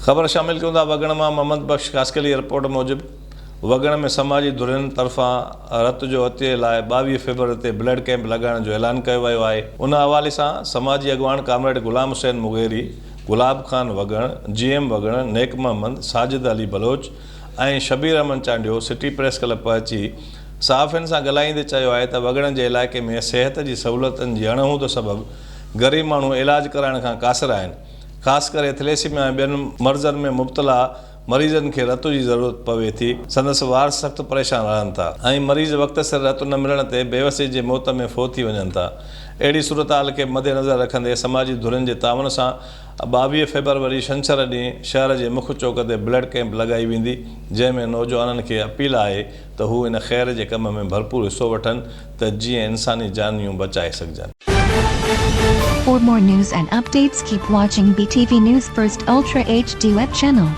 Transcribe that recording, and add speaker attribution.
Speaker 1: ख़बर शामिल कयूं था वगण मां मोहम्मद बख्श कास्कली रिपोर्ट मूजिब वगण में समाजी धुरियुनि तरफ़ां रत जो हत्ये लाइ 22 फेबरवरी ते ब्लड कैंप लॻाइण जो ऐलान कयो वियो आहे। उन हवाले सां समाजी अॻवान कामरेड गुलाम हुसैन मुगेरी, गुलाब खान वगण, GM वगण, नेक मोहम्मद, साजिद अली बलोच ऐं Shabbir Ahmed Chandio city press club पहुची सहाफ़ियुनि सां ॻाल्हाईंदे चयो आहे त वगण जे इलाइक़े में सिहत जी सहूलियतुनि जी अणहूंद सबबि ग़रीब माण्हू इलाज कराइण खां क़ासिर आहिनि। ख़ासि करे थैलेसीमिया ऐं ॿियनि मर्ज़नि में मुब्तला मरीज़नि खे रत जी ज़रूरत पवे थी। संदसि वार सख़्तु परेशान रहनि था ऐं मरीज़ वक़्त सिर रत न मिलण ते बेवसी जे मौत में फ़ौत थी वञनि था। अहिड़ी सूरत हाल खे मद्देनज़र रखंदे समाजी धुरियुनि जे तावन सां 22 फेबरवरी छंछरु ॾींहुं शहर जे मुख्य चौक ते ब्लड कैंप लॻाई वेंदी, जंहिंमें नौजवाननि खे अपील आहे त हू इन ख़ैर जे कम में भरपूर हिसो वठनि त जीअं इंसानी जानियूं बचाए सघजनि।
Speaker 2: For more news and updates, keep watching BTV News First Ultra HD web channel.